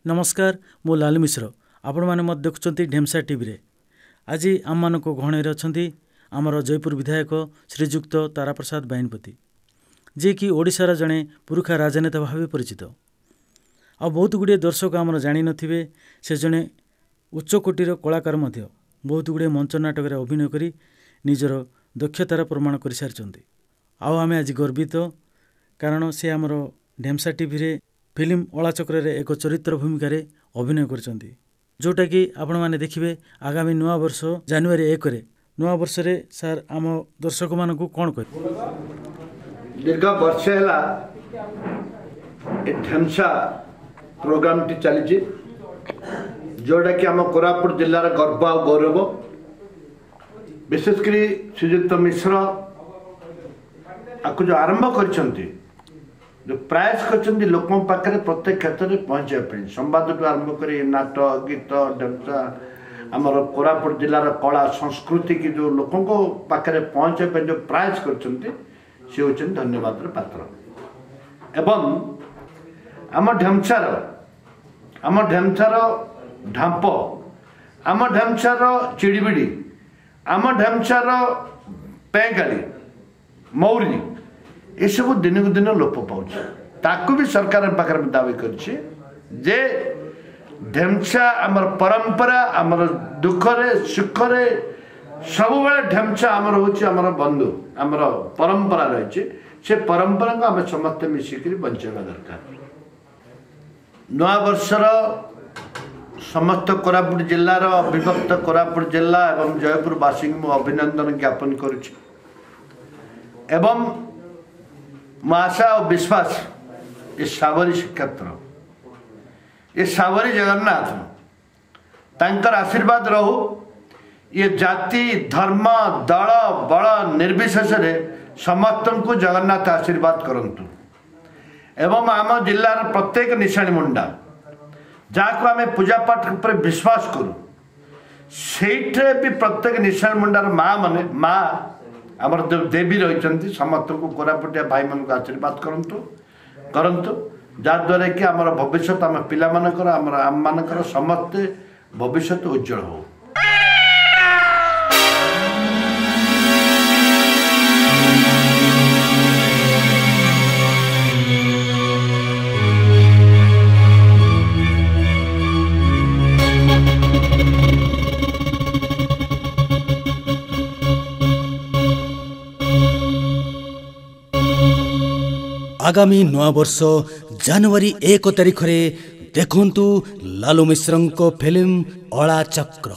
नमस्कार मु लालू मिश्र आपण मैंने मत देखुं ढेमसा टीवी रे। आज आम मान गहण अच्छा आमर जयपुर विधायक श्रीजुक्त तारा प्रसाद बाहिनीपति जी कि ओडिशार जड़े पुरुखा राजनेता भाव परिचित। आ बहुत गुड़े दर्शक आमर जानी नथिबे से जड़े उच्चकोटीर कलाकार बहुत गुड़े मंच नाटक अभिनय करी निजर दक्षतार प्रमाण कर सारी। आम आज गर्वित कारण से आमर ढेमसा टीवी रे फिल्म अलाचक्र रे एक चरित्र भूमिका रे अभिनय करछंती, जोटा कि आपण माने देखिबे आगामी नवा वर्ष जनवरी 1 रे नवा वर्ष रे। सर आम दर्शक मानकू कोन कह दीर्घ वर्ष है ढेमसा प्रोग्राम टी चली जोटा कि आम कोरापुट जिलार गर्व आ गौरव। विशेषकर श्रीजुक्त मिश्र आपको जो आरंभ कर जो प्रयास कर लोकों पाखे प्रत्येक क्षेत्र में पहुँचापी संवाद आरंभ कर नाटक गीत ढेमसा आमर कोरापुट जिलार कला संस्कृति की जो लोकों पाखे पहुँचापी जो प्रयास कर धन्यवाद पात्र। एवं आम ढेमसार ढांप आम ढेमसार चिड़िबिड़ी आम ढेमसार पैंगाड़ी मौरी ये सब दिन को दिन लोप पाँच भी सरकार पाखे दावी कर ढेमसा आमर परंपरा आमर दुखरे सुखरे सब ढेमसा आमर हूँ बंधु आमर परंपरा रही से परंपरा को आम समस्त मिसिक बचाइबा दरकार। नवा वर्षर समस्त कोरापुट जिलार विभक्त कोरापुट जिला एवं जयपुरवासी को अभिनंदन ज्ञापन करुच्ची एवं मो आशा और विश्वास ये सावरी श्रीक्षेत्र ये सावरी जगन्नाथ तांकर आशीर्वाद रहू ये जाति धर्म दल बल निर्विशेष समस्त को जगन्नाथ आशीर्वाद करंतु। एवं आम जिलार प्रत्येक निशाणी मुंडा जहाँ को आम पूजा पाठ पर विश्वास करूँ से भी प्रत्येक निशाणी मुंडार माँ माने माँ आमर देवी रही समस्त को कोरापुटिया भाई मान को आशीर्वाद करंतु जहाद्वारा कि आमर भविष्य आम पिला मानकर आम मानकर समस्ते भविष्य उज्जवल हो। आगामी नवा वर्ष जनवरी 1 तारिख रे देखंतु लालू मिश्र को फिल्म अलाचक्र।